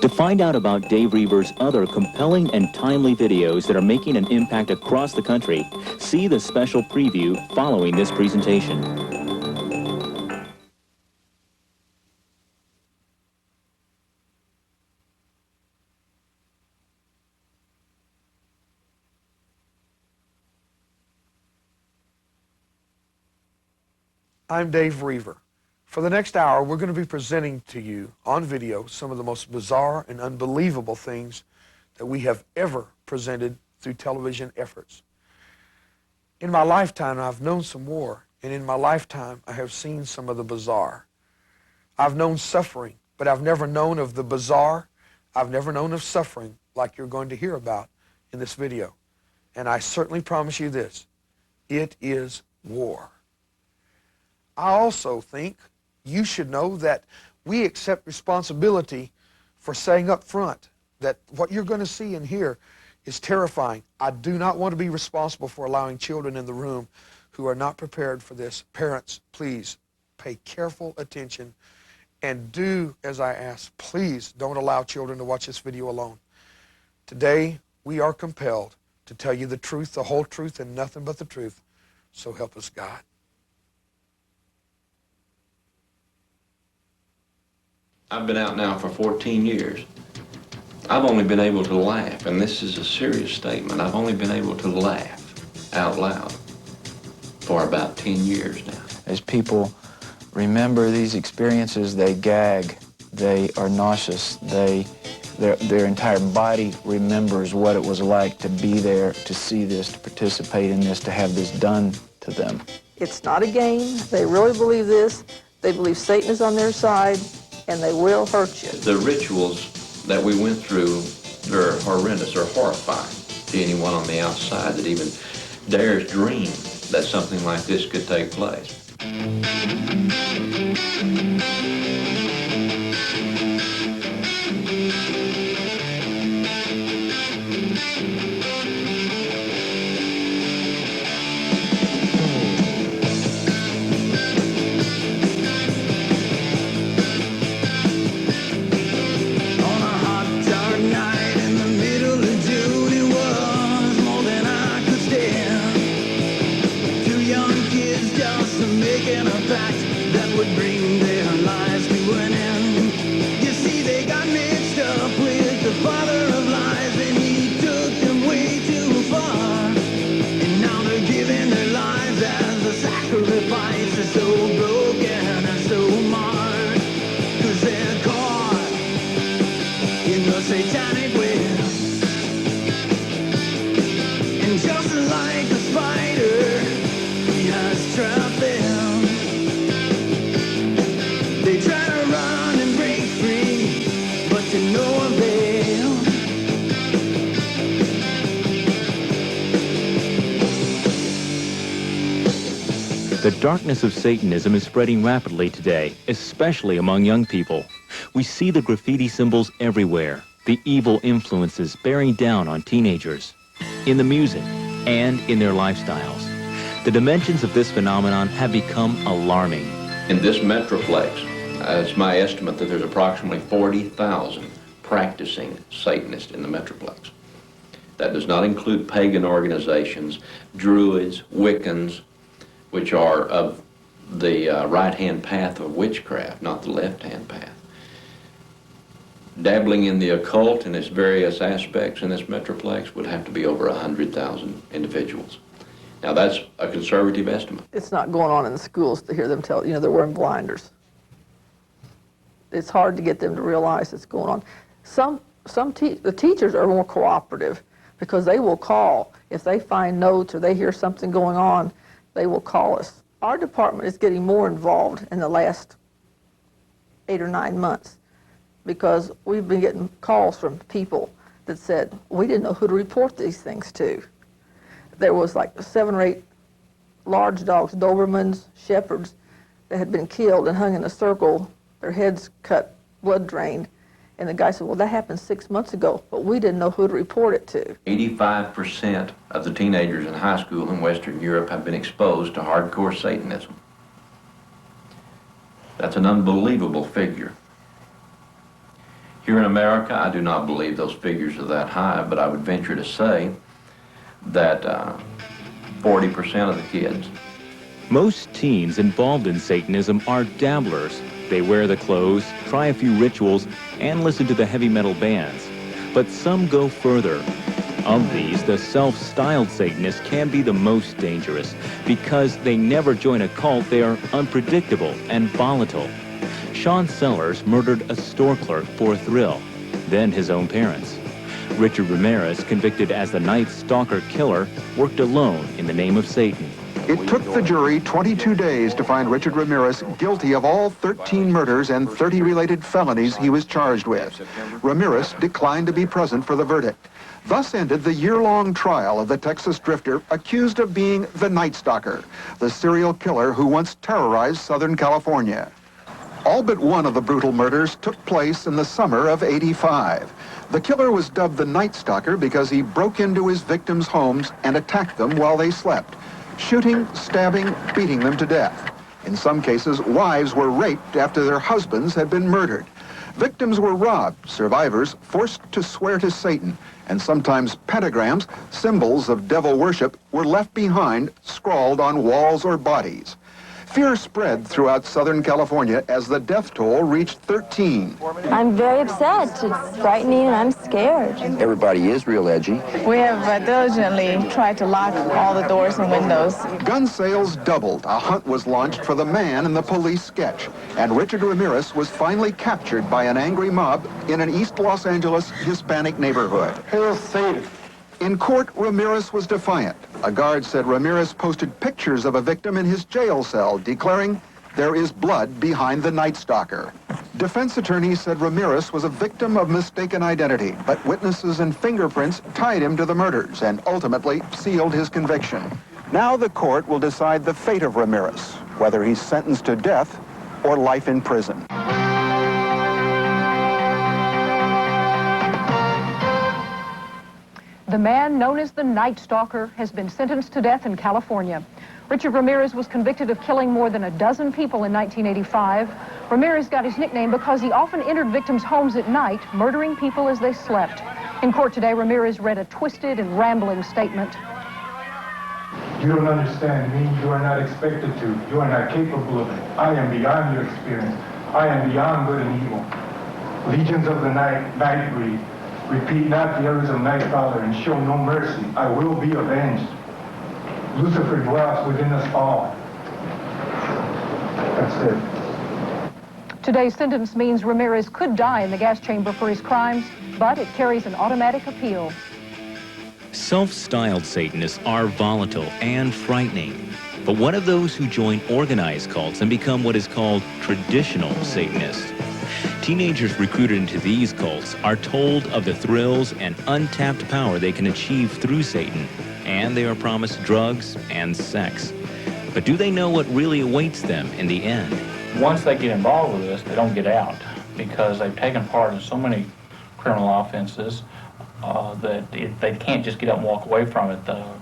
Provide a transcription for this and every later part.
To find out about Dave Reaver's other compelling and timely videos that are making an impact across the country, see the special preview following this presentation. I'm Dave Reaver. For the next hour, we're going to be presenting to you on video some of the most bizarre and unbelievable things that we have ever presented through television efforts. In my lifetime, I've known some war, and in my lifetime, I have seen some of the bizarre. I've known suffering, but I've never known of the bizarre. I've never known of suffering like you're going to hear about in this video. And I certainly promise you this, it is war. I also think you should know that we accept responsibility for saying up front that what you're going to see and hear is terrifying. I do not want to be responsible for allowing children in the room who are not prepared for this. Parents, please pay careful attention and do as I ask. Please don't allow children to watch this video alone. Today, we are compelled to tell you the truth, the whole truth, and nothing but the truth. So help us God. I've been out now for 14 years. I've only been able to laugh, and this is a serious statement. I've only been able to laugh out loud for about 10 years now. As people remember these experiences, they gag, they are nauseous, their entire body remembers what it was like to be there, to see this, to participate in this, to have this done to them. It's not a game. They really believe this. They believe Satan is on their side, and they will hurt you. The rituals that we went through are horrendous, are horrifying to anyone on the outside that even dares dream that something like this could take place. Satanic web, and just like a spider, he has trapped them. They try to run and break free, but to no avail. The darkness of Satanism is spreading rapidly today, especially among young people. We see the graffiti symbols everywhere, the evil influences bearing down on teenagers, in the music, and in their lifestyles. The dimensions of this phenomenon have become alarming. In this metroplex, it's my estimate that there's approximately 40,000 practicing Satanists in the metroplex. That does not include pagan organizations, Druids, Wiccans, which are of the right-hand path of witchcraft, not the left-hand path. Dabbling in the occult in its various aspects in this metroplex would have to be over 100,000 individuals. Now that's a conservative estimate. It's not going on in the schools to hear them tell, they're wearing blinders. It's hard to get them to realize it's going on. The teachers are more cooperative because they will call. If they find notes or they hear something going on, they will call us. Our department is getting more involved in the last 8 or 9 months because we've been getting calls from people that said, we didn't know who to report these things to. There was like 7 or 8 large dogs, Dobermans, Shepherds, that had been killed and hung in a circle, their heads cut, blood drained. And the guy said, well, that happened 6 months ago, but we didn't know who to report it to. 85% of the teenagers in high school in Western Europe have been exposed to hardcore Satanism. That's an unbelievable figure. Here in America, I do not believe those figures are that high, but I would venture to say that 40% of the kids. Most teens involved in Satanism are dabblers. They wear the clothes, try a few rituals, and listen to the heavy metal bands. But some go further. Of these, the self-styled Satanists can be the most dangerous. Because they never join a cult, they are unpredictable and volatile. Sean Sellers murdered a store clerk for a thrill, then his own parents. Richard Ramirez, convicted as the Night Stalker killer, worked alone in the name of Satan. It took the jury 22 days to find Richard Ramirez guilty of all 13 murders and 30 related felonies he was charged with. Ramirez declined to be present for the verdict. Thus ended the year-long trial of the Texas drifter accused of being the Night Stalker, the serial killer who once terrorized Southern California. All but one of the brutal murders took place in the summer of '85. The killer was dubbed the Night Stalker because he broke into his victims' homes and attacked them while they slept, shooting, stabbing, beating them to death. In some cases, wives were raped after their husbands had been murdered. Victims were robbed, survivors forced to swear to Satan, and sometimes pentagrams, symbols of devil worship, were left behind, scrawled on walls or bodies. Fear spread throughout Southern California as the death toll reached 13. I'm very upset. It's frightening and I'm scared. Everybody is real edgy. We have diligently tried to lock all the doors and windows. Gun sales doubled. A hunt was launched for the man in the police sketch, and Richard Ramirez was finally captured by an angry mob in an East Los Angeles Hispanic neighborhood. Hail Satan. In court, Ramirez was defiant. A guard said Ramirez posted pictures of a victim in his jail cell, declaring, "There is blood behind the Night Stalker." Defense attorneys said Ramirez was a victim of mistaken identity, but witnesses and fingerprints tied him to the murders and ultimately sealed his conviction. Now the court will decide the fate of Ramirez, whether he's sentenced to death or life in prison. The man known as the Night Stalker has been sentenced to death in California. Richard Ramirez was convicted of killing more than a dozen people in 1985. Ramirez got his nickname because he often entered victims' homes at night, murdering people as they slept. In court today, Ramirez read a twisted and rambling statement. You don't understand me. You are not expected to. You are not capable of it. I am beyond your experience. I am beyond good and evil. Legions of the night breed. Repeat not the errors of Nightcrawler and show no mercy. I will be avenged. Lucifer dwells within us all. That's it. Today's sentence means Ramirez could die in the gas chamber for his crimes, but it carries an automatic appeal. Self-styled Satanists are volatile and frightening. But what of those who join organized cults and become what is called traditional Satanists? Teenagers recruited into these cults are told of the thrills and untapped power they can achieve through Satan, and they are promised drugs and sex. But do they know what really awaits them in the end? Once they get involved with this, they don't get out because they've taken part in so many criminal offenses that they can't just get up and walk away from it.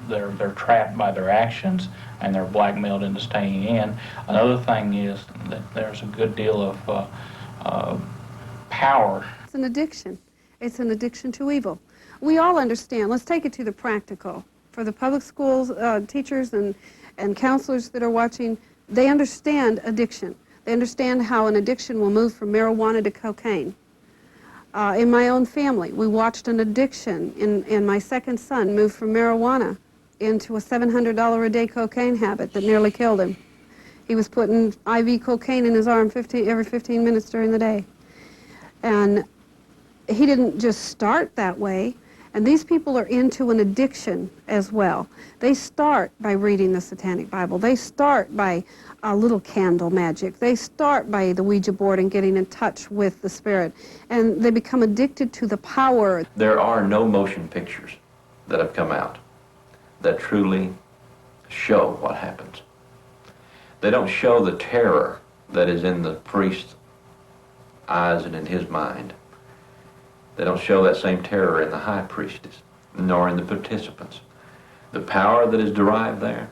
They're trapped by their actions and they're blackmailed into staying in. Another thing is that there's a good deal of power. It's an addiction. It's an addiction to evil. We all understand. Let's take it to the practical. For the public schools, teachers and counselors that are watching, they understand addiction. They understand how an addiction will move from marijuana to cocaine. In my own family, we watched an addiction in my second son move from marijuana into a $700 a day cocaine habit that nearly killed him. He was putting IV cocaine in his arm every 15 minutes during the day. And he didn't just start that way. And these people are into an addiction as well. They start by reading the Satanic Bible. They start by a little candle magic. They start by the Ouija board and getting in touch with the spirit. And they become addicted to the power. There are no motion pictures that have come out that truly show what happens. They don't show the terror that is in the priest's eyes and in his mind. They don't show that same terror in the high priestess, nor in the participants. The power that is derived there.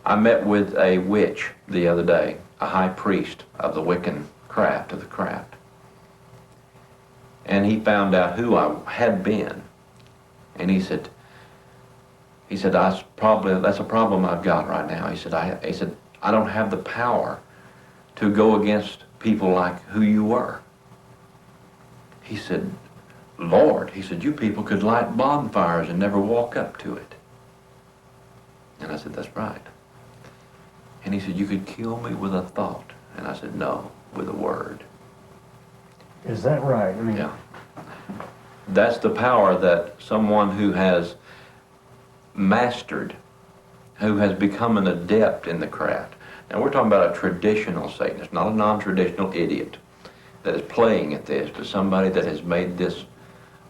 I met with a witch the other day, a high priest of the Wiccan craft, of the craft. And he found out who I had been. And he said, that's a problem I've got right now. He said, I don't have the power to go against people like who you were. He said, Lord, he said, you people could light bonfires and never walk up to it. And I said, that's right. And he said, you could kill me with a thought. And I said, no, with a word. Is that right? I mean, yeah. That's the power that someone who has mastered, who has become an adept in the craft. Now we're talking about a traditional Satanist, not a non-traditional idiot that is playing at this, but somebody that has made this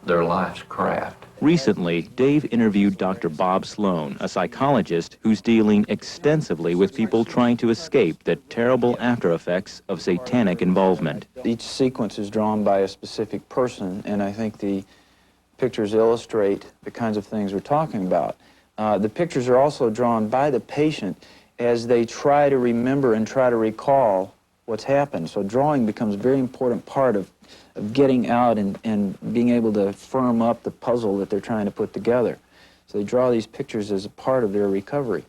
their life's craft. Recently, Dave interviewed Dr. Bob Sloan, a psychologist who's dealing extensively with people trying to escape the terrible after effects of satanic involvement. Each sequence is drawn by a specific person, and I think the pictures illustrate the kinds of things we're talking about. The pictures are also drawn by the patient as they try to remember and try to recall what's happened. So drawing becomes a very important part of getting out and being able to firm up the puzzle that they're trying to put together. So they draw these pictures as a part of their recovery.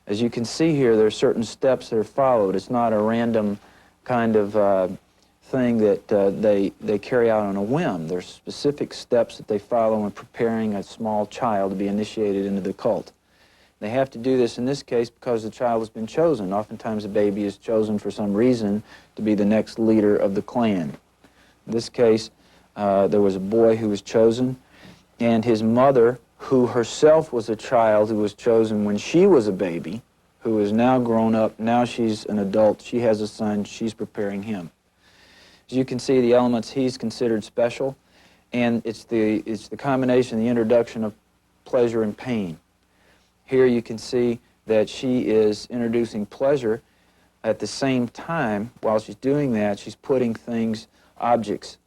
As you can see here, there are certain steps that are followed. It's not a random kind of thing that they carry out on a whim. There's specific steps that they follow when preparing a small child to be initiated into the cult. They have to do this in this case because the child has been chosen. Oftentimes a baby is chosen for some reason to be the next leader of the clan. In this case, there was a boy who was chosen, and his mother, who herself was a child who was chosen when she was a baby, who is now grown up, now she's an adult, she has a son, she's preparing him. As you can see, the elements he's considered special, and it's the combination, the introduction of pleasure and pain. Here you can see that she is introducing pleasure. At the same time, while she's doing that, she's putting things, objects,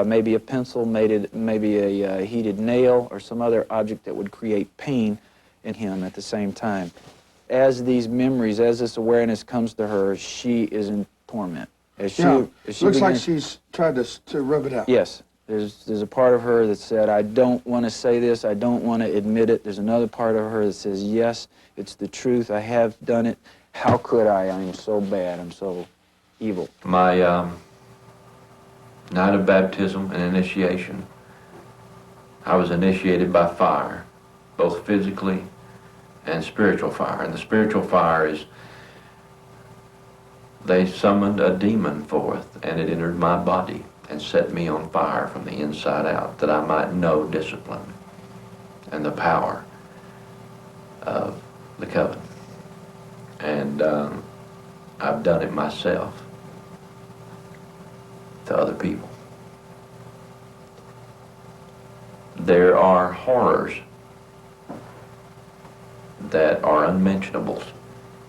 maybe a pencil, maybe a heated nail, or some other object that would create pain in him at the same time. As these memories, as this awareness comes to her, she is in torment. As she looks like she's tried to rub it out. Yes. There's a part of her that said, I don't want to say this, I don't want to admit it. There's another part of her that says, yes, it's the truth, I have done it. How could I? I'm so bad, I'm so evil. My night of baptism and initiation, I was initiated by fire, both physically and spiritual fire. And the spiritual fire is, they summoned a demon forth, and it entered my body and set me on fire from the inside out, that I might know discipline and the power of the covenant. And I've done it myself to other people. There are horrors that are unmentionables.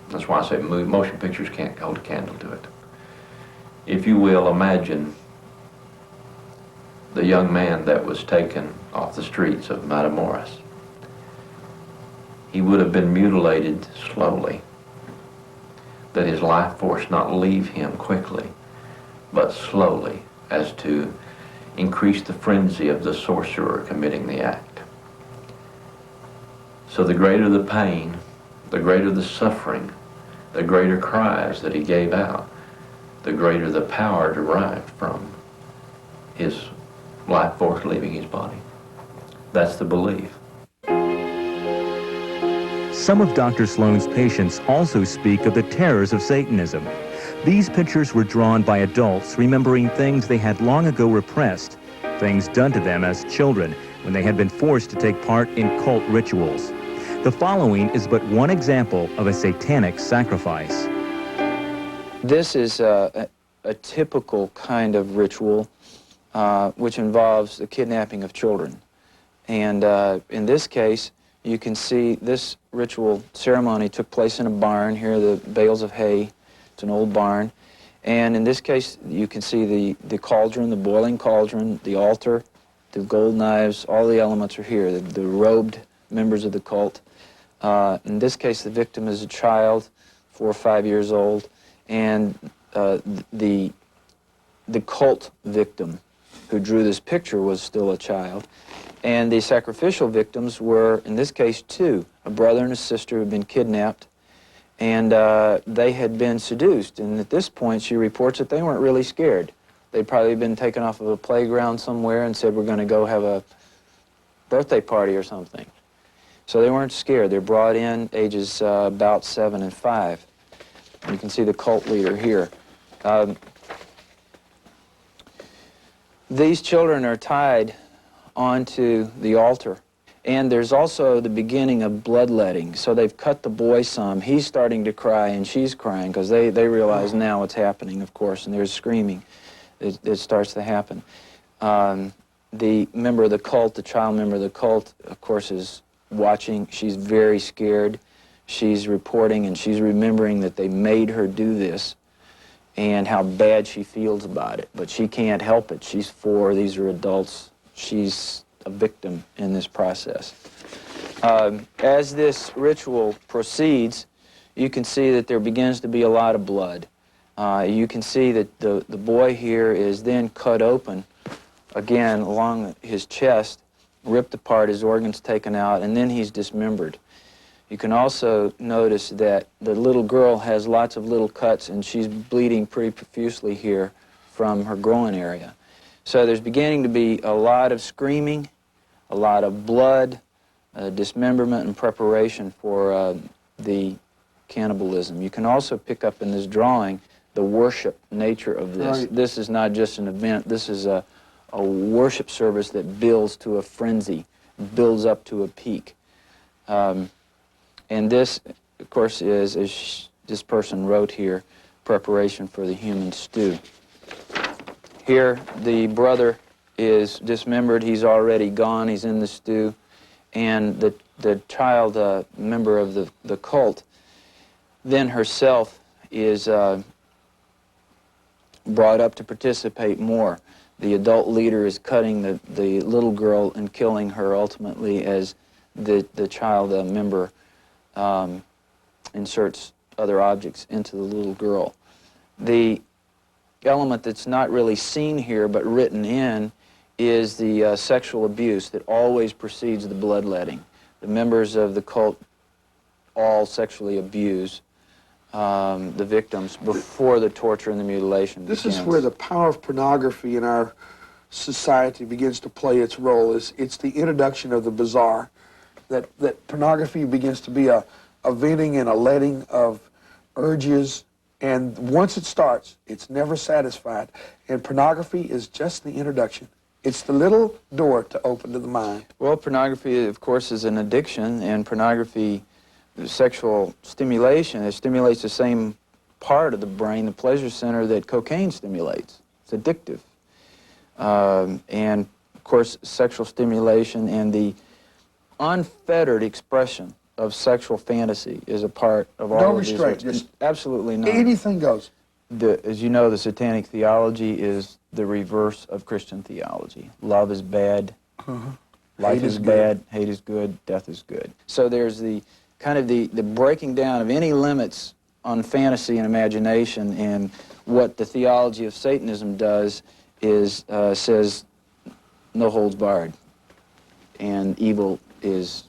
That's why I say motion pictures can't hold a candle to it. If you will, imagine the young man that was taken off the streets of Matamoros. He would have been mutilated slowly, that his life force not leave him quickly, but slowly, as to increase the frenzy of the sorcerer committing the act. So the greater the pain, the greater the suffering, the greater cries that he gave out, the greater the power derived from his life force leaving his body. That's the belief. Some of Dr. Sloan's patients also speak of the terrors of Satanism. These pictures were drawn by adults remembering things they had long ago repressed, things done to them as children when they had been forced to take part in cult rituals. The following is but one example of a satanic sacrifice. This is a typical kind of ritual which involves the kidnapping of children. And in this case, you can see this ritual ceremony took place in a barn. Here are the bales of hay. It's an old barn. And in this case, you can see the cauldron, the boiling cauldron, the altar, the gold knives, all the elements are here, the robed members of the cult. In this case, the victim is a child, 4 or 5 years old, and the cult victim who drew this picture was still a child. And the sacrificial victims were, in this case, two, a brother and a sister who had been kidnapped, and they had been seduced. And at this point, she reports that they weren't really scared. They'd probably been taken off of a playground somewhere and said, we're going to go have a birthday party or something. So they weren't scared. They're brought in ages about 7 and 5. You can see the cult leader here. These children are tied onto the altar. And there's also the beginning of bloodletting. So they've cut the boy some. He's starting to cry and she's crying because they realize now what's happening, of course, and there's screaming. It starts to happen. The member of the cult, the child member of the cult, of course, is watching. She's very scared. She's reporting and she's remembering that they made her do this and how bad she feels about it. But she can't help it. She's 4. These are adults. She's a victim in this process. As this ritual proceeds, you can see that there begins to be a lot of blood. You can see that the boy here is then cut open, again, along his chest, ripped apart, his organs taken out, and then he's dismembered. You can also notice that the little girl has lots of little cuts, and she's bleeding pretty profusely here from her groin area. So there's beginning to be a lot of screaming, a lot of blood, dismemberment, and preparation for the cannibalism. You can also pick up in this drawing the worship nature of this. Right. This is not just an event. This is a worship service that builds to a frenzy, builds up to a peak. And this, of course, is, as this person wrote here, preparation for the human stew. Here, the brother is dismembered. He's already gone. He's in the stew. And the child member of the cult then herself is brought up to participate more. The adult leader is cutting the little girl and killing her ultimately as the child member inserts other objects into the little girl. The element that's not really seen here but written in is the sexual abuse that always precedes the bloodletting. The members of the cult all sexually abuse the victims before the torture and the mutilation begins. This is where the power of pornography in our society begins to play its role. It's the introduction of the bizarre, that pornography begins to be a venting and a letting of urges, and once it starts, it's never satisfied. And pornography is just the introduction. It's the little door to open to the mind. Well, pornography, of course, is an addiction, and pornography, sexual stimulation, it stimulates the same part of the brain, the pleasure center, that cocaine stimulates. It's addictive. And, of course, sexual stimulation and the unfettered expression of sexual fantasy is a part of all of these. No restraint, just absolutely not. Anything goes. As you know, the Satanic theology is the reverse of Christian theology. Love is bad, life is bad, hate is good, death is good. So there's the kind of the breaking down of any limits on fantasy and imagination, and what the theology of Satanism does is says no holds barred, and evil is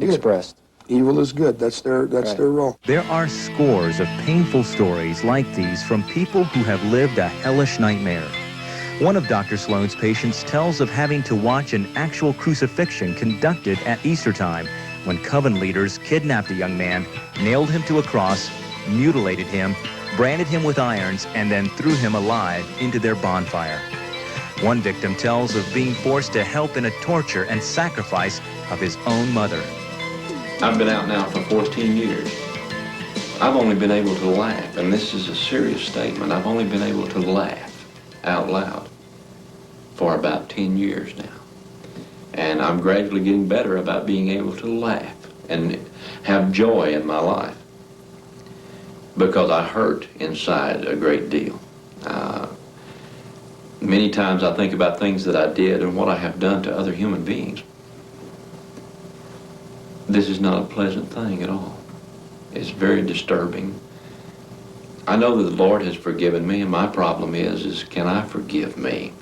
expressed. Evil is good. That's their role. There are scores of painful stories like these from people who have lived a hellish nightmare. One of Dr. Sloan's patients tells of having to watch an actual crucifixion conducted at Easter time, when coven leaders kidnapped a young man, nailed him to a cross, mutilated him, branded him with irons, and then threw him alive into their bonfire. One victim tells of being forced to help in a torture and sacrifice of his own mother. I've been out now for 14 years. I've only been able to laugh, and this is a serious statement, I've only been able to laugh out loud for about 10 years now. And I'm gradually getting better about being able to laugh and have joy in my life, because I hurt inside a great deal. Many times I think about things that I did and what I have done to other human beings. This is not a pleasant thing at all. It's very disturbing. I know that the Lord has forgiven me, and my problem is can I forgive me?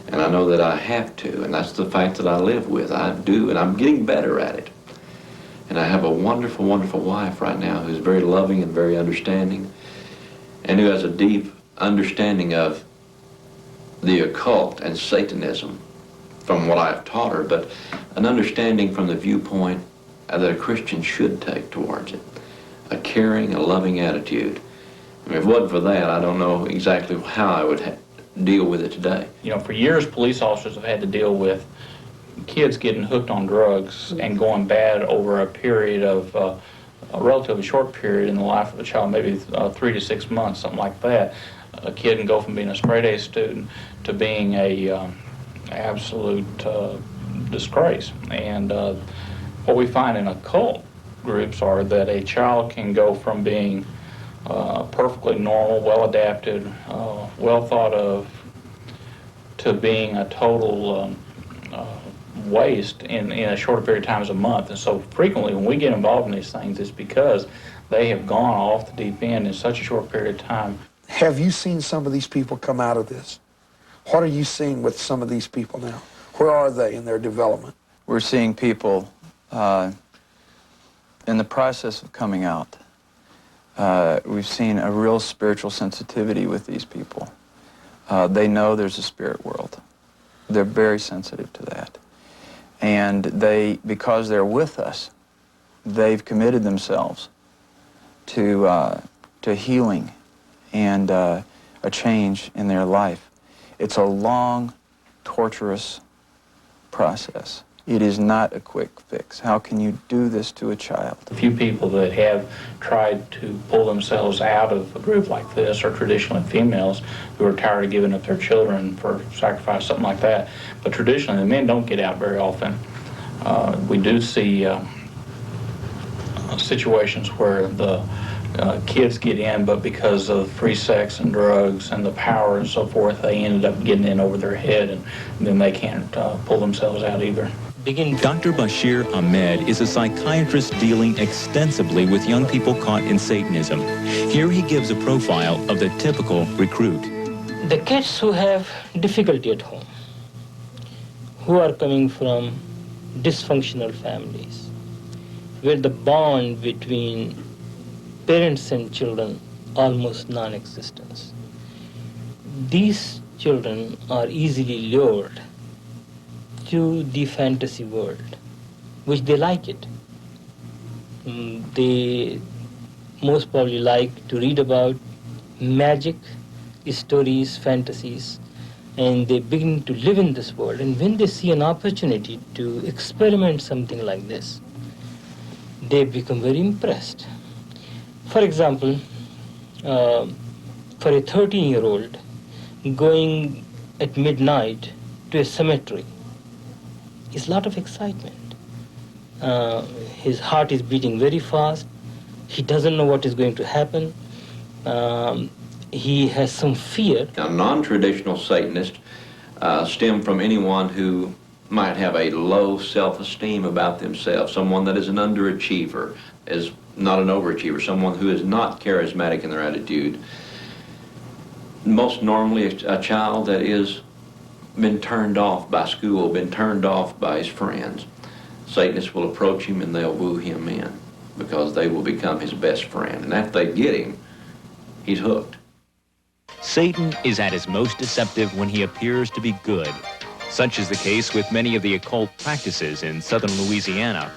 And I know that I have to, and that's the fact that I live with. I do, and I'm getting better at it. And I have a wonderful, wonderful wife right now who's very loving and very understanding, and who has a deep understanding of the occult and Satanism from what I've taught her, but an understanding from the viewpoint that a Christian should take towards it. A caring, a loving attitude. I mean, if it wasn't for that, I don't know exactly how I would deal with it today. You know, for years, police officers have had to deal with kids getting hooked on drugs and going bad over a period of a relatively short period in the life of a child, maybe 3 to 6 months, something like that. A kid can go from being a straight-A student to being a absolute disgrace. And what we find in occult groups are that a child can go from being perfectly normal, well-adapted, well thought of, to being a total waste in a shorter period of time as a month. And so frequently when we get involved in these things, it's because they have gone off the deep end in such a short period of time. Have you seen some of these people come out of this? What are you seeing with some of these people now? Where are they in their development? We're seeing people in the process of coming out. We've seen a real spiritual sensitivity with these people. They know there's a spirit world. They're very sensitive to that. And because they're with us, they've committed themselves to healing and a change in their life. It's a long, torturous process. It is not a quick fix. How can you do this to a child? A few people that have tried to pull themselves out of a group like this are traditionally females who are tired of giving up their children for sacrifice, something like that. But traditionally, the men don't get out very often. We do see situations where the kids get in, but because of free sex and drugs and the power and so forth, they ended up getting in over their head, and then they can't pull themselves out either. Dr. Bashir Ahmed is a psychiatrist dealing extensively with young people caught in Satanism. Here he gives a profile of the typical recruit. The kids who have difficulty at home, who are coming from dysfunctional families, where the bond between parents and children almost non-existent. These children are easily lured to the fantasy world, which they like it. They most probably like to read about magic, stories, fantasies, and they begin to live in this world. And when they see an opportunity to experiment something like this, they become very impressed. For example, for a 13-year-old going at midnight to a cemetery is a lot of excitement. His heart is beating very fast. He doesn't know what is going to happen. He has some fear. Now, non-traditional Satanists stem from anyone who might have a low self-esteem about themselves, someone that is an underachiever, is not an overachiever, someone who is not charismatic in their attitude. Most normally a child that is been turned off by school, been turned off by his friends. Satanists will approach him and they'll woo him in because they will become his best friend. And after they get him, he's hooked. Satan is at his most deceptive when he appears to be good. Such is the case with many of the occult practices in southern Louisiana.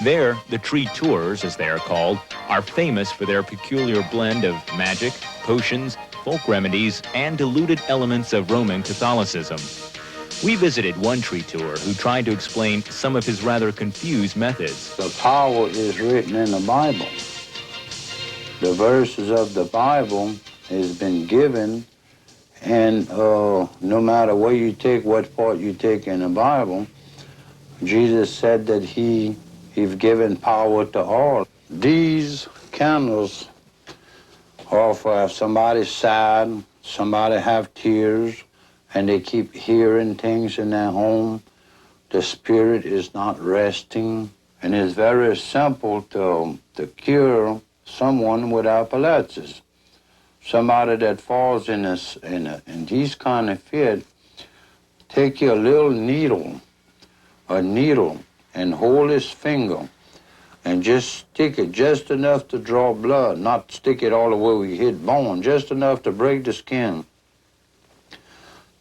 There, the tree tours, as they are called, are famous for their peculiar blend of magic, potions, folk remedies, and diluted elements of Roman Catholicism. We visited one tree tour who tried to explain some of his rather confused methods. The power is written in the Bible. The verses of the Bible has been given, and no matter where you take, what part you take in the Bible, Jesus said that he's given power to all. These candles are for if somebody's sad, somebody have tears, and they keep hearing things in their home, the spirit is not resting, and it's very simple to cure someone with epilepsy. somebody that falls in these kind of fit, take your little needle, and hold his finger and just stick it just enough to draw blood, not stick it all the way we hit bone, just enough to break the skin.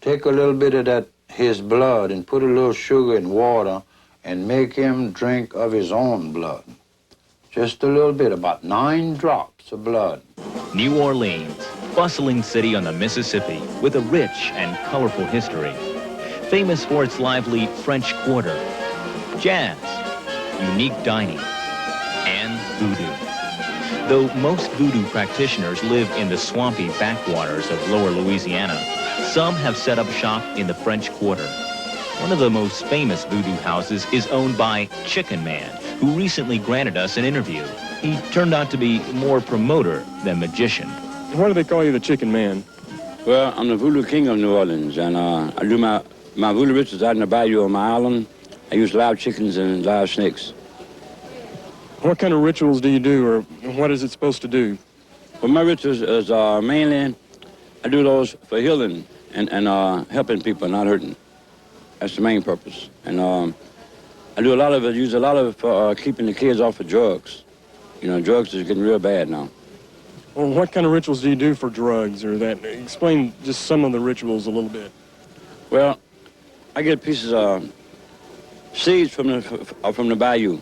Take a little bit of his blood and put a little sugar in water and make him drink of his own blood. Just a little bit, about 9 drops of blood. New Orleans, bustling city on the Mississippi with a rich and colorful history. Famous for its lively French Quarter, jazz, unique dining, and voodoo. Though most voodoo practitioners live in the swampy backwaters of lower Louisiana, some have set up shop in the French Quarter. One of the most famous voodoo houses is owned by Chicken Man, who recently granted us an interview. He turned out to be more promoter than magician. Why do they call you the Chicken Man? Well, I'm the voodoo king of New Orleans, and I do my voodoo rituals out in the bayou on my island. I use live chickens and live snakes. What kind of rituals do you do, or what is it supposed to do? Well, my rituals is mainly, I do those for healing and helping people, not hurting. That's the main purpose. And I do a lot of it, use a lot of it for keeping the kids off of drugs. You know, drugs is getting real bad now. Well, what kind of rituals do you do for drugs, or that? Explain just some of the rituals a little bit. Well, I get pieces of seeds from the bayou.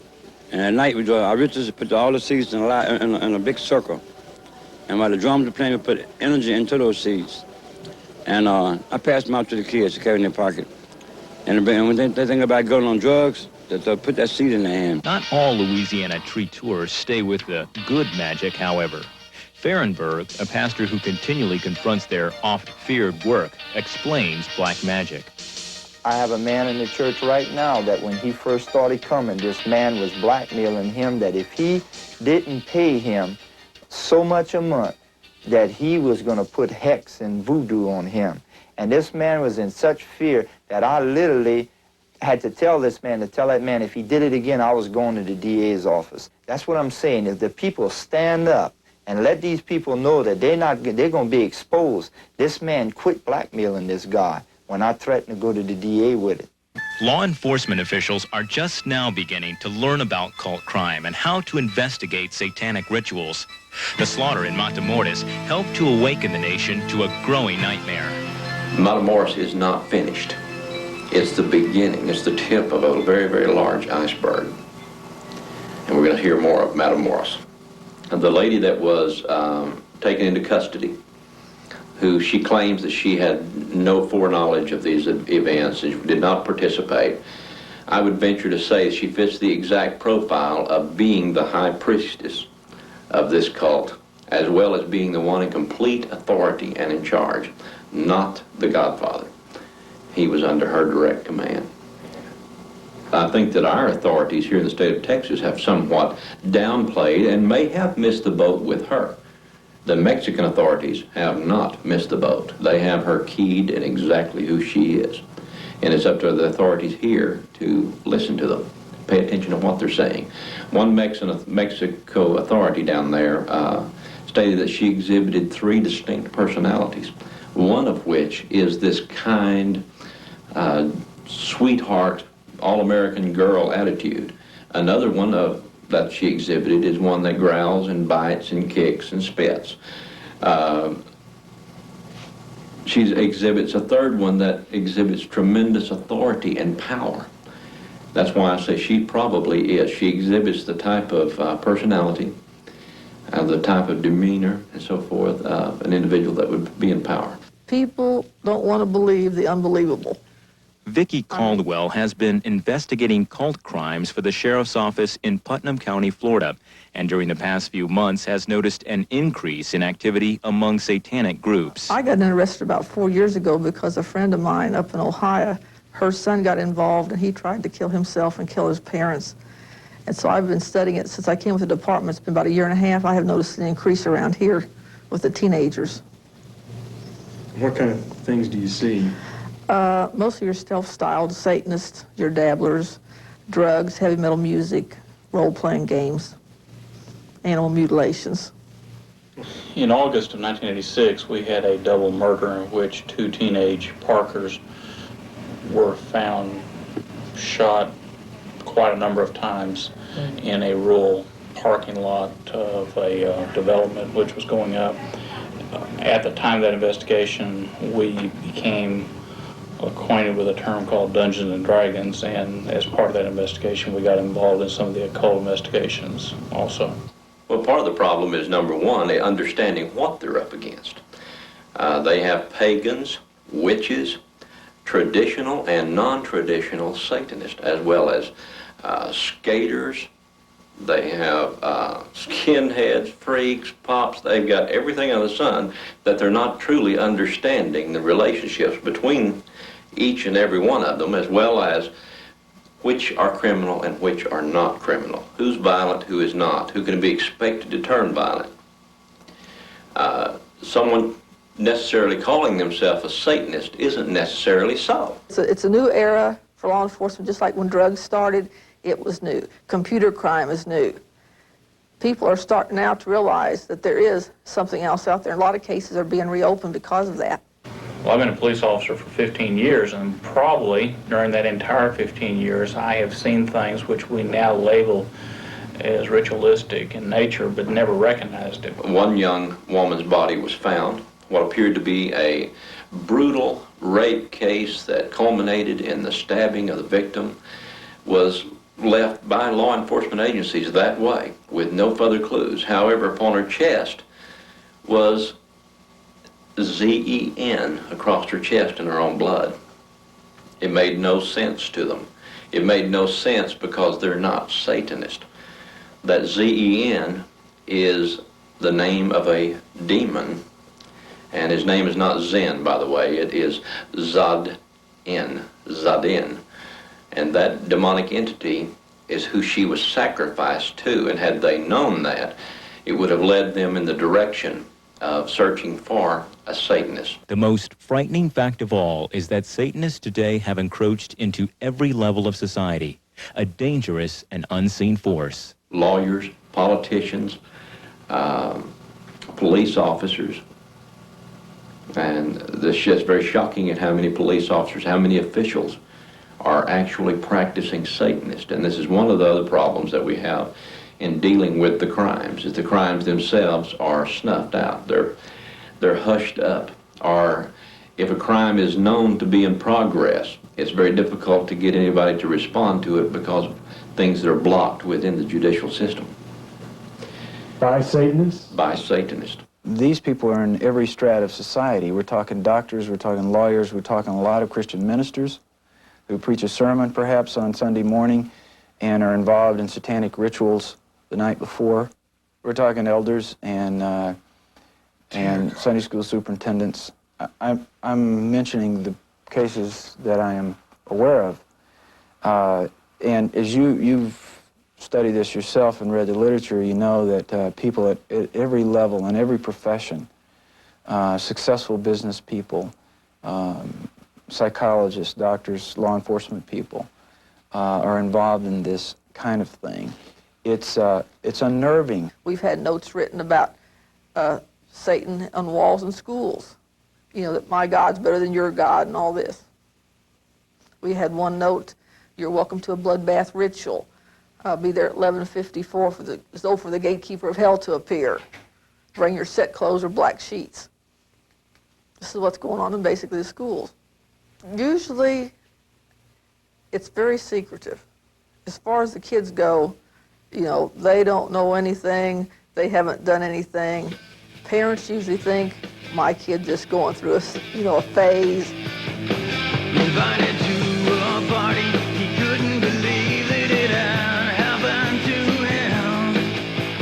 And at night we do our rituals, put all the seeds in a big circle. And while the drums are playing, we put energy into those seeds. And I pass them out to the kids to carry in their pocket. And when they think about going on drugs, they'll put that seed in their hand. Not all Louisiana tree tours stay with the good magic, however. Fahrenberg, a pastor who continually confronts their oft-feared work, explains black magic. I have a man in the church right now that when he first started coming, this man was blackmailing him that if he didn't pay him so much a month, that he was going to put hex and voodoo on him. And this man was in such fear that I literally had to tell this man, to tell that man, if he did it again, I was going to the DA's office. That's what I'm saying. If the people stand up and let these people know that they're going to be exposed, this man quit blackmailing this guy when I threatened to go to the DA with it. Law enforcement officials are just now beginning to learn about cult crime and how to investigate satanic rituals. The slaughter in Matamoros helped to awaken the nation to a growing nightmare. Matamoros is not finished. It's the beginning. It's the tip of a very, very large iceberg. And we're going to hear more of Matamoros. And the lady that was taken into custody, who she claims that she had no foreknowledge of these events and did not participate, I would venture to say she fits the exact profile of being the high priestess of this cult, as well as being the one in complete authority and in charge, not the Godfather. He was under her direct command. I think that our authorities here in the state of Texas have somewhat downplayed and may have missed the boat with her. The Mexican authorities have not missed the boat. They have her keyed in exactly who she is. And it's up to the authorities here to listen to them, pay attention to what they're saying. One Mexico authority down there stated that she exhibited 3 distinct personalities, one of which is this kind, sweetheart, all-American girl attitude. Another one that she exhibited is one that growls and bites and kicks and spits. She exhibits a third one that exhibits tremendous authority and power. That's why I say she probably is. She exhibits the type of personality, the type of demeanor and so forth, an individual that would be in power. People don't want to believe the unbelievable. Vicki Caldwell has been investigating cult crimes for the sheriff's office in Putnam County, Florida, and during the past few months has noticed an increase in activity among satanic groups. I got interested about 4 years ago because a friend of mine up in Ohio, her son got involved and he tried to kill himself and kill his parents. And so I've been studying it since I came with the department. It's been about 1.5 years. I have noticed an increase around here with the teenagers. What kind of things do you see? Most of your self-styled Satanists, your dabblers, drugs, heavy metal music, role-playing games, animal mutilations. In August of 1986, we had a double murder in which 2 teenage Parkers were found shot quite a number of times in a rural parking lot of a development which was going up. At the time of that investigation, we became acquainted with a term called Dungeons and Dragons, and as part of that investigation, we got involved in some of the occult investigations also. Well, part of the problem is, number one, understanding what they're up against. They have pagans, witches, traditional and non-traditional Satanists, as well as skaters. They have skinheads, freaks, pops. They've got everything under the sun that they're not truly understanding the relationships between each and every one of them, as well as which are criminal and which are not criminal. Who's violent, who is not, who can be expected to turn violent. Someone necessarily calling themselves a Satanist isn't necessarily so. It's a new era for law enforcement, just like when drugs started, it was new. Computer crime is new. People are starting now to realize that there is something else out there. A lot of cases are being reopened because of that. Well, I've been a police officer for 15 years, and probably during that entire 15 years, I have seen things which we now label as ritualistic in nature, but never recognized it. One young woman's body was found, what appeared to be a brutal rape case that culminated in the stabbing of the victim, was left by law enforcement agencies that way, with no further clues. However, upon her chest was Z-E-N across her chest in her own blood. It made no sense to them. It made no sense because they're not Satanist. That Z-E-N is the name of a demon, and his name is not Zen, by the way. It is Zadin, Zadin. And that demonic entity is who she was sacrificed to, and had they known that, it would have led them in the direction of searching for a Satanist. The most frightening fact of all is that Satanists today have encroached into every level of society, a dangerous and unseen force. Lawyers, politicians, police officers, and this is very shocking at how many police officers, how many officials are actually practicing Satanist. And this is one of the other problems that we have in dealing with the crimes, is the crimes themselves are snuffed out. They're hushed up. Or if a crime is known to be in progress, it's very difficult to get anybody to respond to it because of things that are blocked within the judicial system. By Satanists? By Satanists. These people are in every strata of society. We're talking doctors, we're talking lawyers, we're talking a lot of Christian ministers who preach a sermon perhaps on Sunday morning and are involved in satanic rituals the night before. We're talking elders and Sunday school superintendents. I'm mentioning the cases that I am aware of. And as you've studied this yourself and read the literature, you know that people at every level and every profession, successful business people, psychologists, doctors, law enforcement people, are involved in this kind of thing. It's unnerving. We've had notes written about Satan on walls in schools. You know, that my God's better than your God and all this. We had one note, you're welcome to a bloodbath ritual. Be there at 11:54 for the gatekeeper of hell to appear. Bring your set clothes or black sheets. This is what's going on in basically the schools. Usually, it's very secretive. As far as the kids go, you know, they don't know anything, they haven't done anything. Parents usually think, my kid's just going through a phase. Invited to a party, he couldn't believe that it had happened to him.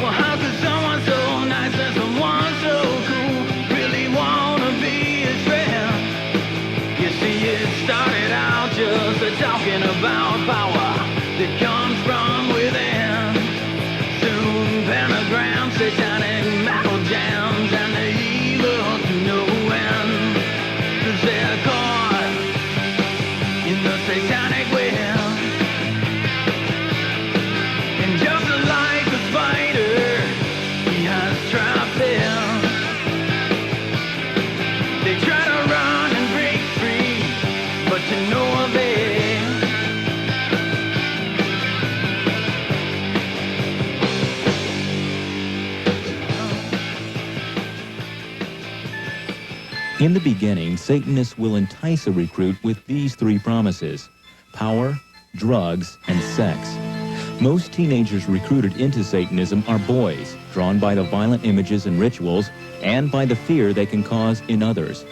Well, how could someone so nice and someone so cool really want to be his friend? You see, it started out just talking about power that comes from within. Soon pentagrams, satanic metal jams, and the evil to no end. 'Cause they're called In the beginning, Satanists will entice a recruit with these three promises: power, drugs, and sex. Most teenagers recruited into Satanism are boys, drawn by the violent images and rituals and by the fear they can cause in others.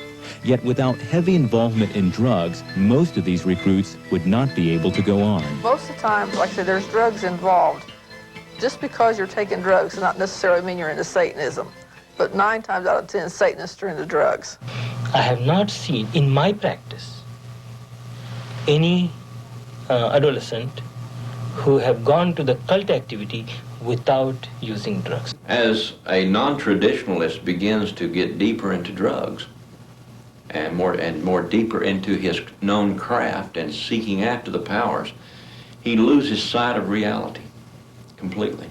Yet without heavy involvement in drugs, most of these recruits would not be able to go on. Most of the time, like I said, there's drugs involved. Just because you're taking drugs does not necessarily mean you're into Satanism. But 9 times out of 10, Satanists are into drugs. I have not seen in my practice any adolescent who have gone to the cult activity without using drugs. As a non-traditionalist begins to get deeper into drugs and more deeper into his known craft and seeking after the powers, he loses sight of reality completely.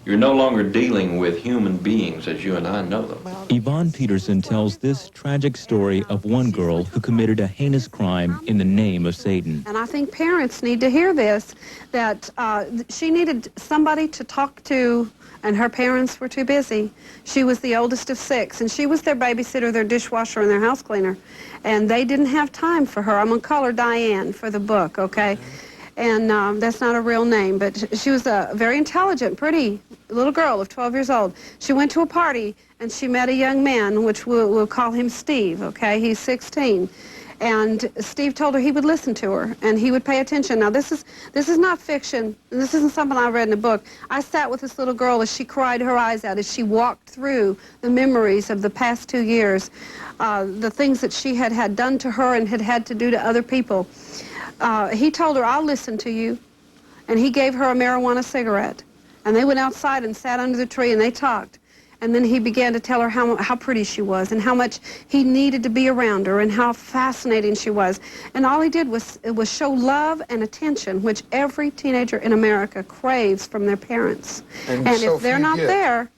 You're no longer dealing with human beings as you and I know them. Yvonne Peterson tells this tragic story of one girl who committed a heinous crime in the name of Satan. And I think parents need to hear this, that she needed somebody to talk to, and her parents were too busy. She was the oldest of 6, and she was their babysitter, their dishwasher, and their house cleaner. And they didn't have time for her. I'm going to call her Diane for the book, okay? And that's not a real name, but she was a very intelligent, pretty little girl of 12 years old. She went to a party, and she met a young man, which we'll call him Steve, okay? He's 16. And Steve told her he would listen to her, and he would pay attention. Now, this is not fiction. This isn't something I read in a book. I sat with this little girl as she cried her eyes out, as she walked through the memories of the past 2 years, the things that she had done to her and had to do to other people. He told her, I'll listen to you. And he gave her a marijuana cigarette. And they went outside and sat under the tree and they talked. And then he began to tell her how pretty she was and how much he needed to be around her and how fascinating she was. And all he did was show love and attention, which every teenager in America craves from their parents. And so if they're not there,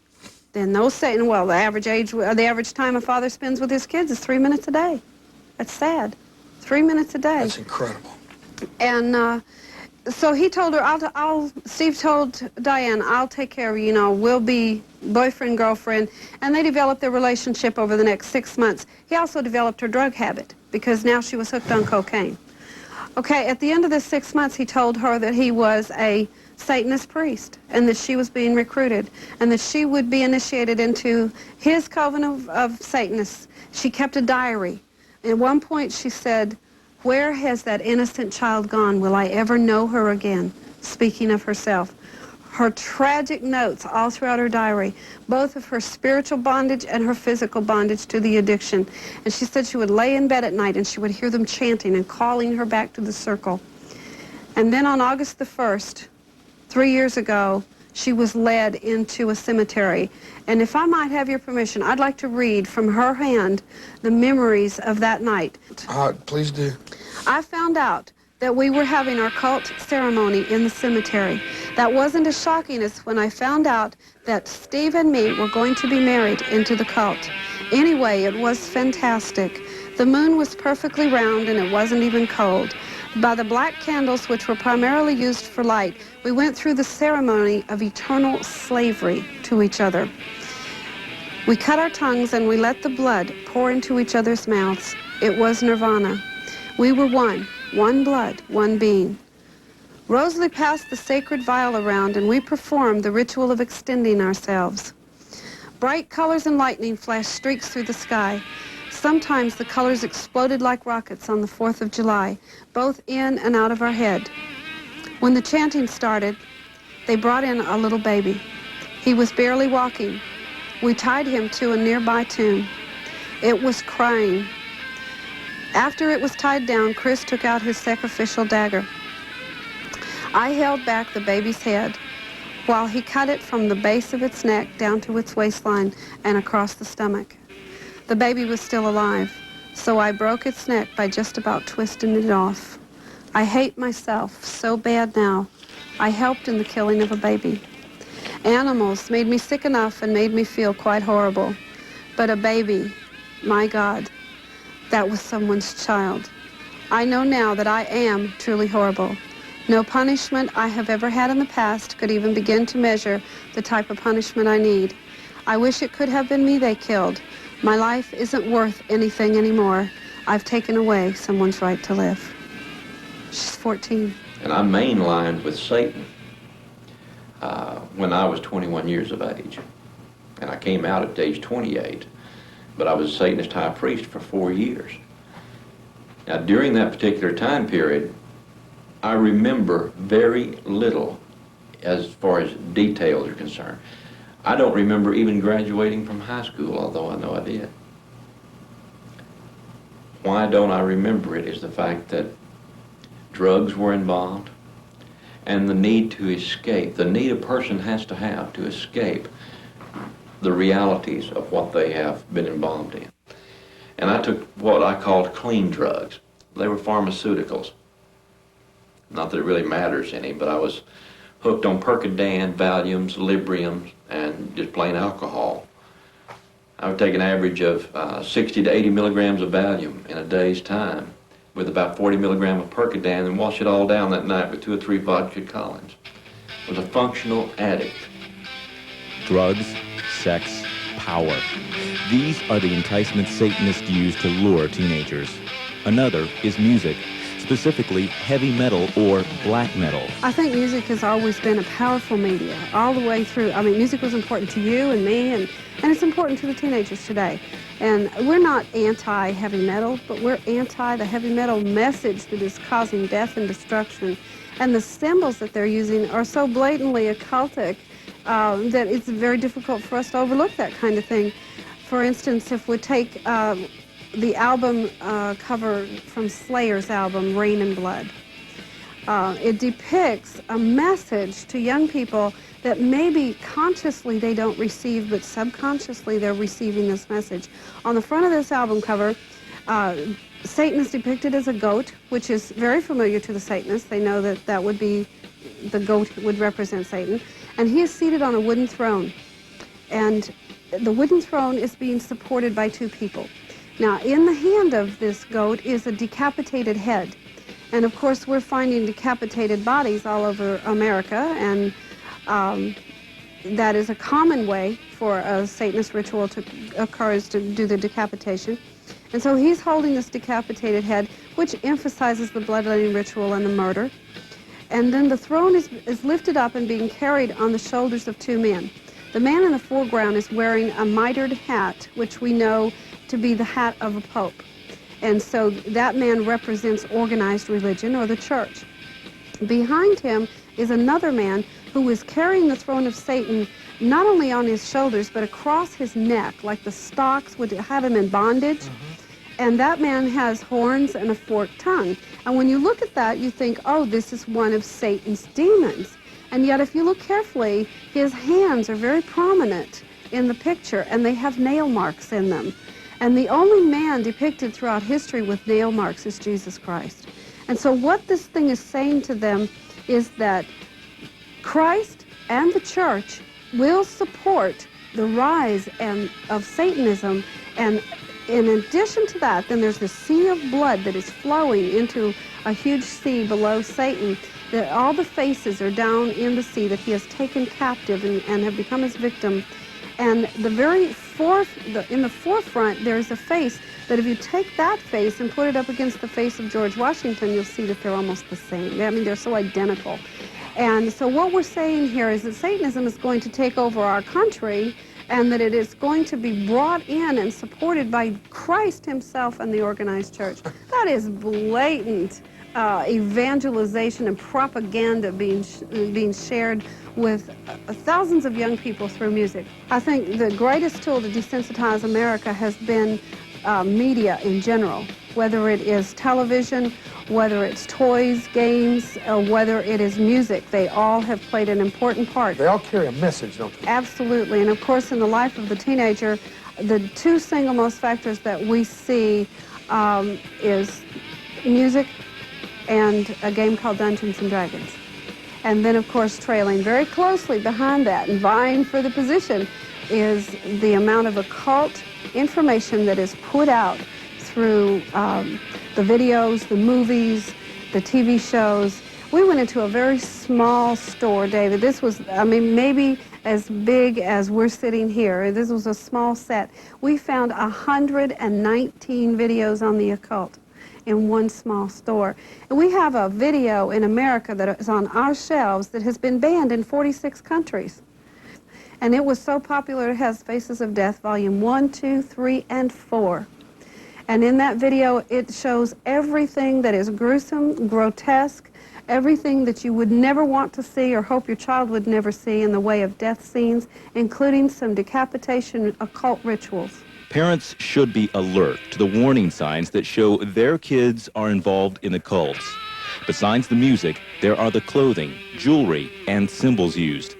then those Satan, well, the average time a father spends with his kids is 3 minutes a day. That's sad. 3 minutes a day. That's incredible. And so he told her, Steve told Diane, I'll take care of you, we'll be boyfriend, girlfriend. And they developed their relationship over the next 6 months. He also developed her drug habit because now she was hooked on cocaine. Okay, at the end of the 6 months, he told her that he was a Satanist priest and that she was being recruited and that she would be initiated into his coven of Satanists. She kept a diary. At one point, she said, where has that innocent child gone? Will I ever know her again? Speaking of herself. Her tragic notes all throughout her diary, both of her spiritual bondage and her physical bondage to the addiction. And she said she would lay in bed at night and she would hear them chanting and calling her back to the circle. And then on August the 1st, 3 years ago, she was led into a cemetery. And if I might have your permission, I'd like to read from her hand the memories of that night. Please do. I found out that we were having our cult ceremony in the cemetery. That wasn't as shocking as when I found out that Steve and me were going to be married into the cult. Anyway, it was fantastic. The moon was perfectly round and it wasn't even cold. By the black candles, which were primarily used for light, we went through the ceremony of eternal slavery to each other. We cut our tongues and we let the blood pour into each other's mouths. It was nirvana. We were one blood, one being. Rosalie passed the sacred vial around and we performed the ritual of extending ourselves. Bright colors and lightning flashed streaks through the sky. Sometimes the colors exploded like rockets on the 4th of July, both in and out of our head. When the chanting started, they brought in a little baby. He was barely walking. We tied him to a nearby tomb. It was crying. After it was tied down, Chris took out his sacrificial dagger. I held back the baby's head while he cut it from the base of its neck down to its waistline and across the stomach. The baby was still alive, so I broke its neck by just about twisting it off. I hate myself so bad now. I helped in the killing of a baby. Animals made me sick enough and made me feel quite horrible. But a baby, my God, that was someone's child. I know now that I am truly horrible. No punishment I have ever had in the past could even begin to measure the type of punishment I need. I wish it could have been me they killed, My life isn't worth anything anymore. I've taken away someone's right to live. She's 14. And I mainlined with Satan when I was 21 years of age. And I came out at age 28. But I was a Satanist high priest for 4 years. Now, during that particular time period, I remember very little as far as details are concerned. I don't remember even graduating from high school, although I know I did. Why don't I remember it is the fact that drugs were involved and the need to escape, the need a person has to escape the realities of what they have been involved in. And I took what I called clean drugs. They were pharmaceuticals. Not that it really matters any, but I was hooked on Percodan, Valiums, Libriums, and just plain alcohol. I would take an average of 60 to 80 milligrams of Valium in a day's time with about 40 milligrams of Percodan and wash it all down that night with 2 or 3 vodka Collins. I was a functional addict. Drugs, sex, power. These are the enticements Satanists use to lure teenagers. Another is music, specifically heavy metal or black metal. I think music has always been a powerful media, all the way through. I mean, music was important to you and me, and it's important to the teenagers today. And we're not anti-heavy metal, but we're anti the heavy metal message that is causing death and destruction. And the symbols that they're using are so blatantly occultic that it's very difficult for us to overlook that kind of thing. For instance, if we take the album cover from Slayer's album, Rain and Blood, it depicts a message to young people that maybe consciously they don't receive, but subconsciously they're receiving this message. On the front of this album cover, Satan is depicted as a goat, which is very familiar to the Satanists. They know that that would be, the goat would represent Satan. And he is seated on a wooden throne. And the wooden throne is being supported by 2 people. Now, in the hand of this goat is a decapitated head. And of course, we're finding decapitated bodies all over America, and that is a common way for a Satanist ritual to occur, is to do the decapitation. And so he's holding this decapitated head, which emphasizes the bloodletting ritual and the murder. And then the throne is lifted up and being carried on the shoulders of 2 men. The man in the foreground is wearing a mitered hat, which we know to be the hat of a pope. And so that man represents organized religion or the church. Behind him is another man who is carrying the throne of Satan not only on his shoulders but across his neck, like the stocks would have him in bondage. And that man has horns and a forked tongue. And when you look at that, you think, oh, this is one of Satan's demons. And yet, if you look carefully, his hands are very prominent in the picture, and they have nail marks in them. And the only man depicted throughout history with nail marks is Jesus Christ. And so what this thing is saying to them is that Christ and the church will support the rise of Satanism, and in addition to that, then there's the sea of blood that is flowing into a huge sea below Satan, that all the faces are down in the sea that he has taken captive and have become his victim. And the very in the forefront, there's a face that if you take that face and put it up against the face of George Washington, you'll see that they're almost the same. I mean, they're so identical. And so what we're saying here is that Satanism is going to take over our country, and that it is going to be brought in and supported by Christ himself and the organized church. That is blatant evangelization and propaganda being shared with thousands of young people through music. I think the greatest tool to desensitize America has been media in general, whether it is television, whether it's toys, games, or whether it is music. They all have played an important part. They all carry a message, don't they? Absolutely. And of course, in the life of the teenager, the 2 single most factors that we see is music and a game called Dungeons and Dragons. And then, of course, trailing very closely behind that and vying for the position is the amount of occult information that is put out through the videos, the movies, the TV shows. We went into a very small store, David. This was, I mean, maybe as big as we're sitting here. This was a small set. We found 119 videos on the occult in one small store. And we have a video in America that is on our shelves that has been banned in 46 countries. And it was so popular, it has Faces of Death, Volume 1, 2, 3, and 4. And in that video, it shows everything that is gruesome, grotesque, everything that you would never want to see or hope your child would never see in the way of death scenes, including some decapitation occult rituals. Parents should be alert to the warning signs that show their kids are involved in the cults. Besides the music, there are the clothing, jewelry, and symbols used.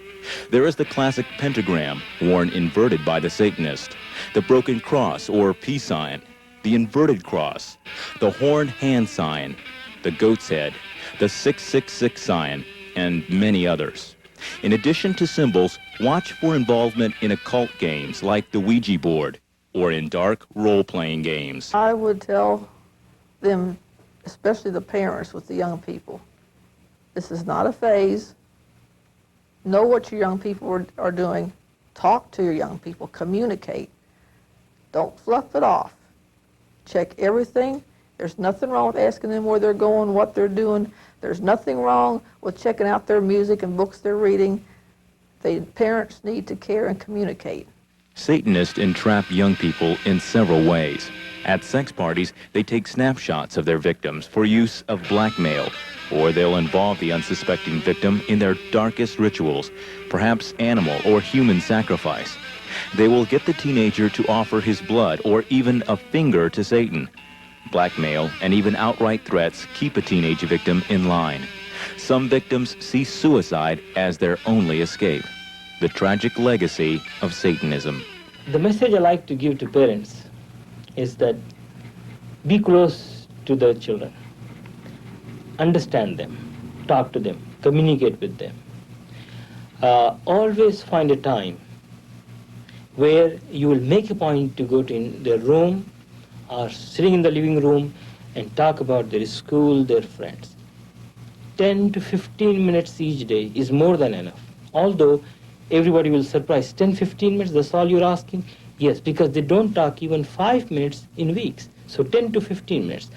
There is the classic pentagram, worn inverted by the Satanist, the broken cross or peace sign, the inverted cross, the horned hand sign, the goat's head, the 666 sign, and many others. In addition to symbols, watch for involvement in occult games like the Ouija board or in dark role-playing games. I would tell them, especially the parents with the young people, this is not a phase. Know what your young people are doing. Talk to your young people. Communicate. Don't fluff it off. Check everything. There's nothing wrong with asking them where they're going, what they're doing. There's nothing wrong with checking out their music and books they're reading. The parents need to care and communicate. Satanists entrap young people in several ways. At sex parties, they take snapshots of their victims for use of blackmail, or they'll involve the unsuspecting victim in their darkest rituals, perhaps animal or human sacrifice. They will get the teenager to offer his blood or even a finger to Satan. Blackmail and even outright threats keep a teenage victim in line. Some victims see suicide as their only escape. The tragic legacy of Satanism. The message I like to give to parents is that be close to the children. Understand them, talk to them, communicate with them. Always find a time where you will make a point to go to in their room or sitting in the living room and talk about their school, their friends. 10 to 15 minutes each day is more than enough. Although everybody will surprise, 10, 15 minutes, that's all you're asking? Yes, because they don't talk even 5 minutes in weeks. So 10 to 15 minutes.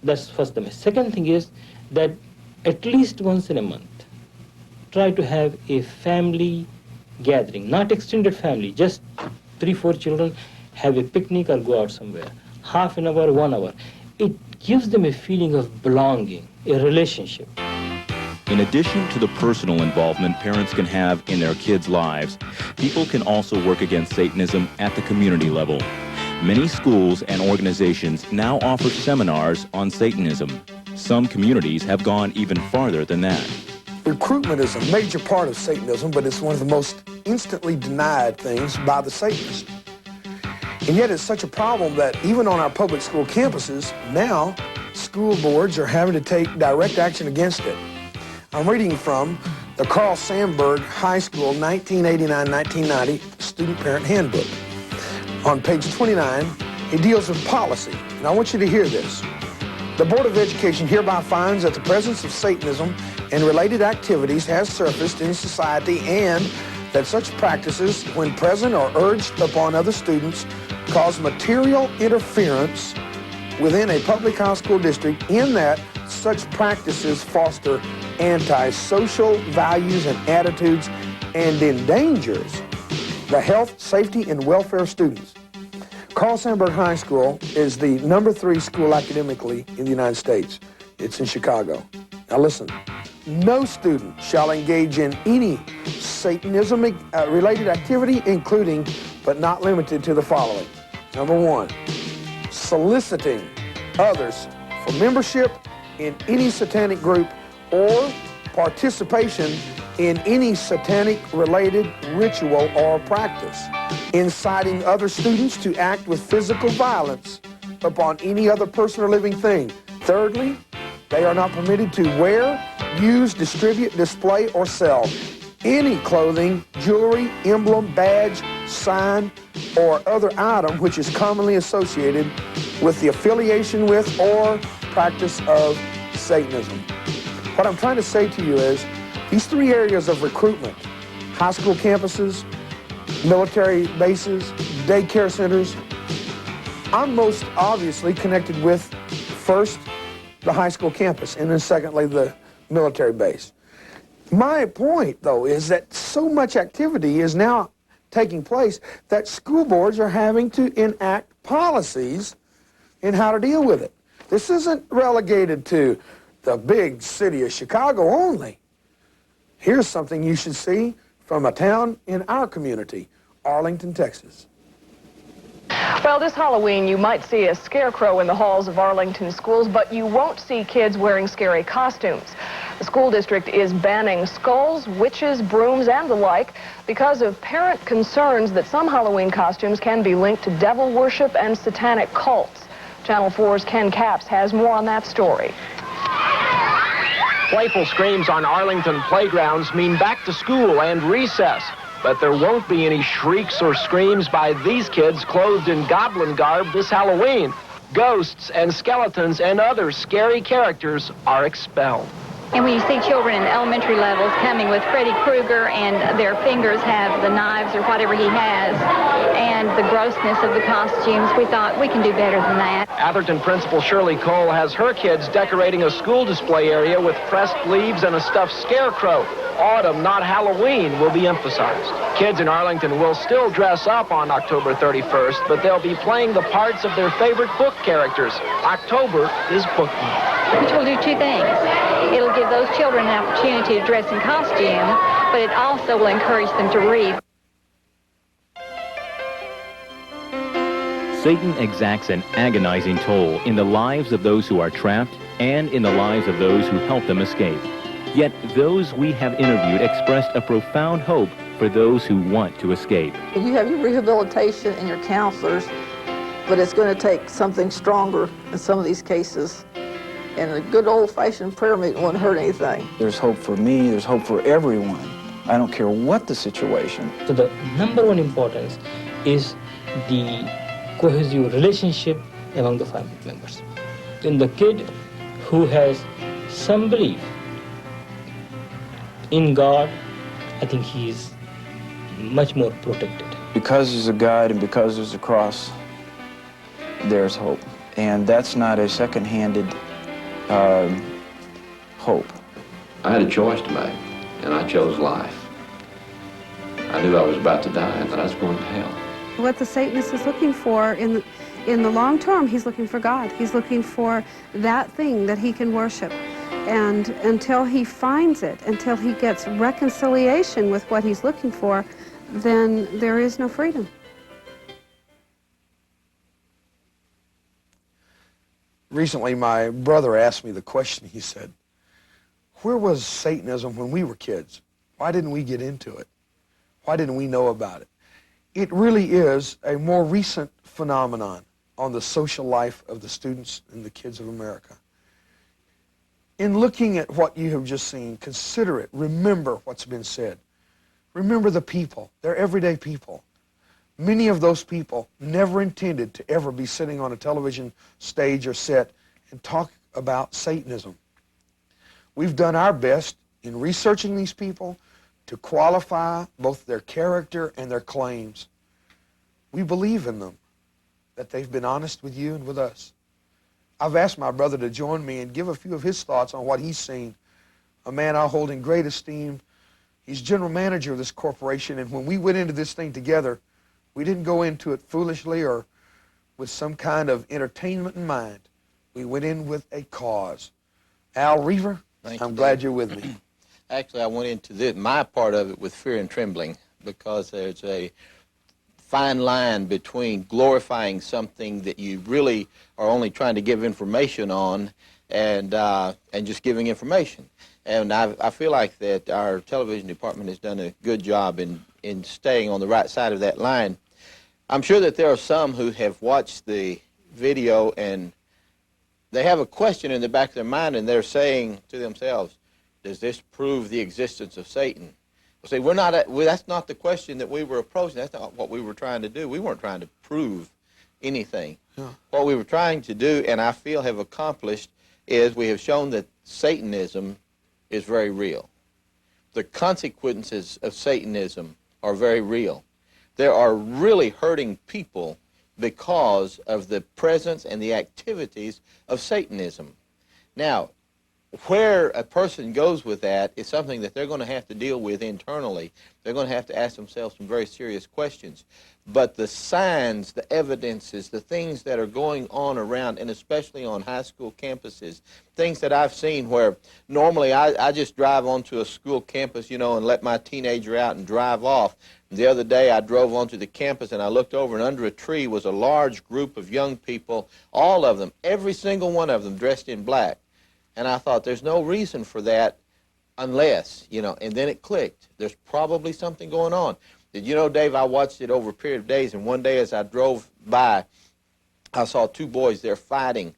That's first thing. Second thing is that at least once in a month, try to have a family gathering, not extended family, just 3-4 children, have a picnic or go out somewhere. Half an hour, 1 hour. It gives them a feeling of belonging, a relationship. In addition to the personal involvement parents can have in their kids' lives, people can also work against Satanism at the community level. Many schools and organizations now offer seminars on Satanism. Some communities have gone even farther than that. Recruitment is a major part of Satanism, but it's one of the most instantly denied things by the Satanists. And yet it's such a problem that even on our public school campuses, now school boards are having to take direct action against it. I'm reading from the Carl Sandburg High School 1989-1990 Student Parent Handbook. On page 29, it deals with policy, and I want you to hear this. The Board of Education hereby finds that the presence of Satanism and related activities has surfaced in society and that such practices, when present or urged upon other students, cause material interference within a public high school district in that such practices foster anti-social values and attitudes and endangers the health, safety, and welfare of students. Carl Sandburg High School is the #3 school academically in the United States. It's in Chicago. Now listen, no student shall engage in any Satanism-related activity, including, but not limited to the following. Number 1, soliciting others for membership in any satanic group or participation in any satanic-related ritual or practice, inciting other students to act with physical violence upon any other person or living thing. Thirdly, they are not permitted to wear, use, distribute, display, or sell any clothing, jewelry, emblem, badge, sign, or other item which is commonly associated with the affiliation with or practice of Satanism. What I'm trying to say to you is these three areas of recruitment, high school campuses, military bases, daycare centers, I'm most obviously connected with first the high school campus and then secondly the military base. My point though is that so much activity is now taking place that school boards are having to enact policies in how to deal with it. This isn't relegated to the big city of Chicago only. Here's something you should see from a town in our community, Arlington, Texas. Well, this Halloween, you might see a scarecrow in the halls of Arlington schools, but you won't see kids wearing scary costumes. The school district is banning skulls, witches, brooms, and the like because of parent concerns that some Halloween costumes can be linked to devil worship and satanic cults. Channel 4's Ken Capps has more on that story. Playful screams on Arlington playgrounds mean back to school and recess. But there won't be any shrieks or screams by these kids clothed in goblin garb this Halloween. Ghosts and skeletons and other scary characters are expelled. And when you see children in elementary levels coming with Freddy Krueger and their fingers have the knives or whatever he has, and the grossness of the costumes, we thought we can do better than that. Atherton Principal Shirley Cole has her kids decorating a school display area with pressed leaves and a stuffed scarecrow. Autumn, not Halloween, will be emphasized. Kids in Arlington will still dress up on October 31st, but they'll be playing the parts of their favorite book characters. October is book month. Which will do two things. It'll give those children an opportunity to dress in costume, but it also will encourage them to read. Satan exacts an agonizing toll in the lives of those who are trapped and in the lives of those who help them escape. Yet those we have interviewed expressed a profound hope for those who want to escape. You have your rehabilitation and your counselors, but it's going to take something stronger in some of these cases. And a good old-fashioned prayer meeting wouldn't hurt anything. There's hope for me, there's hope for everyone. I don't care what the situation. So the number one importance is the cohesive relationship among the family members. In the kid who has some belief in God, I think he's much more protected. Because there's a God and because there's a cross, there's hope. And that's not a second-handed hope. I had a choice to make, and I chose life. I knew I was about to die and that I was going to hell. What the Satanist is looking for in the long term, he's looking for God. He's looking for that thing that he can worship. And until he finds it, until he gets reconciliation with what he's looking for, then there is no freedom. Recently, my brother asked me the question. He said, where was Satanism when we were kids? Why didn't we get into it? Why didn't we know about it? It really is a more recent phenomenon on the social life of the students and the kids of America. In looking at what you have just seen, consider it. Remember what's been said. Remember the people. They're everyday people. Many of those people never intended to ever be sitting on a television stage or set and talk about Satanism. We've done our best in researching these people to qualify both their character and their claims. We believe in them, that they've been honest with you and with us. I've asked my brother to join me and give a few of his thoughts on what he's seen. A man I hold in great esteem. He's general manager of this corporation, and when we went into this thing together, we didn't go into it foolishly or with some kind of entertainment in mind. We went in with a cause. Al Roever, I'm glad you're with me. Actually, I went into my part of it with fear and trembling, because there's a fine line between glorifying something that you really are only trying to give information on and just giving information. And I feel like that our television department has done a good job in staying on the right side of that line. I'm sure that there are some who have watched the video and they have a question in the back of their mind, and they're saying to themselves, does this prove the existence of Satan? Well, see, that's not the question that we were approaching. That's not what we were trying to do. We weren't trying to prove anything. Yeah. What we were trying to do, and I feel have accomplished, is we have shown that Satanism is very real. The consequences of Satanism are very real. There are really hurting people because of the presence and the activities of Satanism. Now, where a person goes with that is something that they're going to have to deal with internally. They're going to have to ask themselves some very serious questions. But the signs, the evidences, the things that are going on around, and especially on high school campuses, things that I've seen where normally I just drive onto a school campus, you know, and let my teenager out and drive off. The other day I drove onto the campus and I looked over, and under a tree was a large group of young people, all of them, every single one of them dressed in black. And I thought, there's no reason for that unless, you know, and then it clicked. There's probably something going on. Did you know, Dave, I watched it over a period of days, and one day as I drove by, I saw two boys there fighting.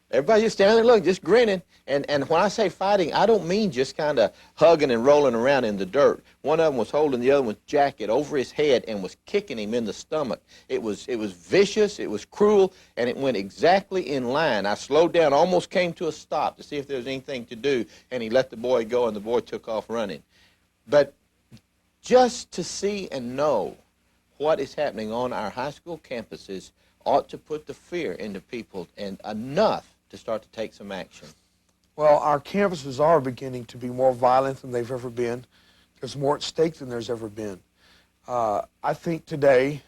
Everybody just standing there looking, just grinning. And when I say fighting, I don't mean just kind of hugging and rolling around in the dirt. One of them was holding the other one's jacket over his head and was kicking him in the stomach. It was vicious, it was cruel, and it went exactly in line. I slowed down, almost came to a stop to see if there was anything to do, and he let the boy go, and the boy took off running. But just to see and know what is happening on our high school campuses ought to put the fear into people, and enough to start to take some action. Well, our campuses are beginning to be more violent than they've ever been. There's more at stake than there's ever been. I think today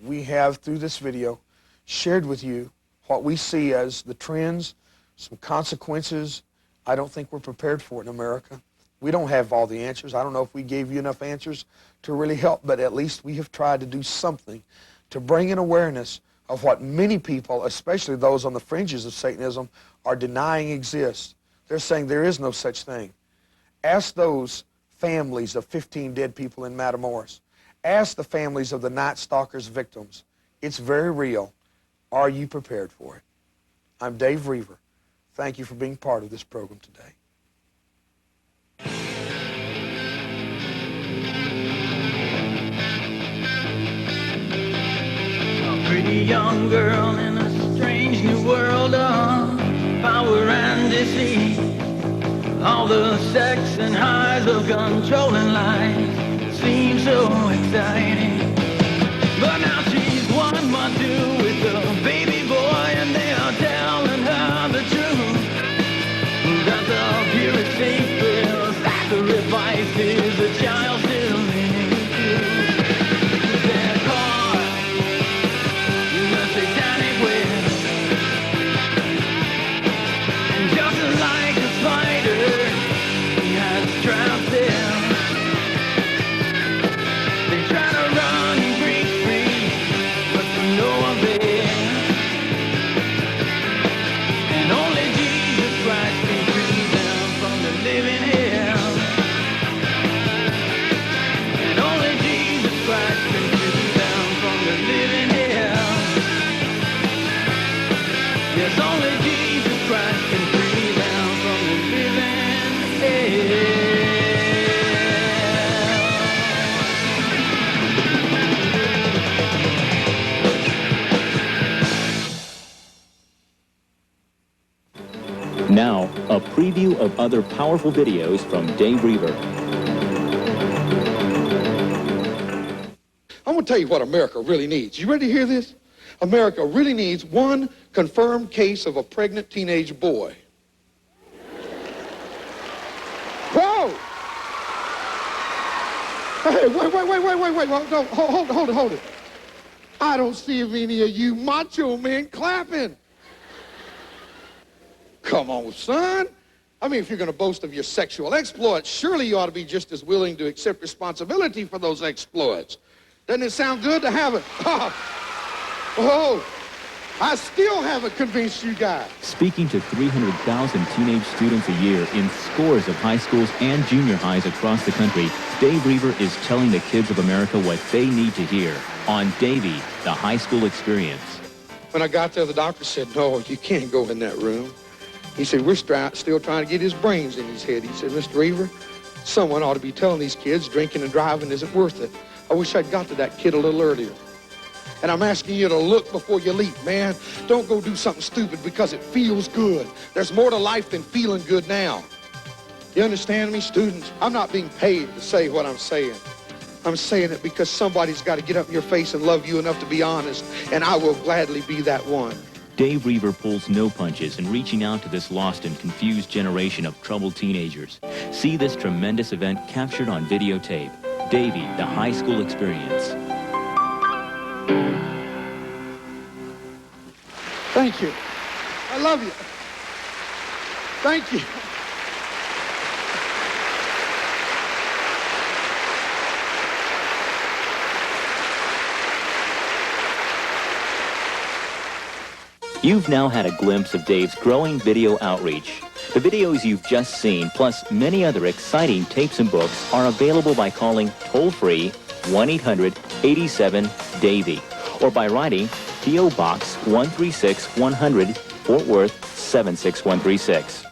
we have, through this video, shared with you what we see as the trends, some consequences. I don't think we're prepared for it in America. We don't have all the answers. I don't know if we gave you enough answers to really help, but at least we have tried to do something to bring in awareness of what many people, especially those on the fringes of Satanism, are denying exists. They're saying there is no such thing. Ask those families of 15 dead people in Matamoros. Ask the families of the Night Stalker's victims. It's very real. Are you prepared for it? I'm Dave Reaver. Thank you for being part of this program today. A pretty young girl in a strange new world of power and deceit. All the sex and highs of controlling life seem so exciting. But now she's 1 month two with a baby boy, and they are telling her the truth. That the purest safe will sacrifices the child still in you. They're caught in the satanic web, and just like a spider, he has trapped them. They try to run and break free, but to no avail. And only Jesus Christ can free them from the living hell. And only Jesus Christ can free them from the living hell. Yes, only Jesus Christ can free them from the living hell. Now, a preview of other powerful videos from Dave Reaver. I'm going to tell you what America really needs. You ready to hear this? America really needs one confirmed case of a pregnant teenage boy. Whoa! Hey, wait. No, hold it. I don't see any of you macho men clapping. Come on, son. I mean, if you're going to boast of your sexual exploits, surely you ought to be just as willing to accept responsibility for those exploits. Doesn't it sound good to have it? Oh, I still haven't convinced you guys. Speaking to 300,000 teenage students a year in scores of high schools and junior highs across the country, Dave Reaver is telling the kids of America what they need to hear on Davey, the high school experience. When I got there, the doctor said, no, you can't go in that room. He said, we're still trying to get his brains in his head. He said, Mr. Reaver, someone ought to be telling these kids drinking and driving isn't worth it. I wish I'd got to that kid a little earlier. And I'm asking you to look before you leap, man. Don't go do something stupid because it feels good. There's more to life than feeling good now. You understand me, students? I'm not being paid to say what I'm saying. I'm saying it because somebody's got to get up in your face and love you enough to be honest, and I will gladly be that one. Dave Roever pulls no punches in reaching out to this lost and confused generation of troubled teenagers. See this tremendous event captured on videotape. Davey, the high school experience. Thank you. I love you. Thank you. You've now had a glimpse of Dave's growing video outreach. The videos you've just seen, plus many other exciting tapes and books, are available by calling toll-free 1-800-87-DAVEY or by writing P.O. Box 136-100, Fort Worth 76136.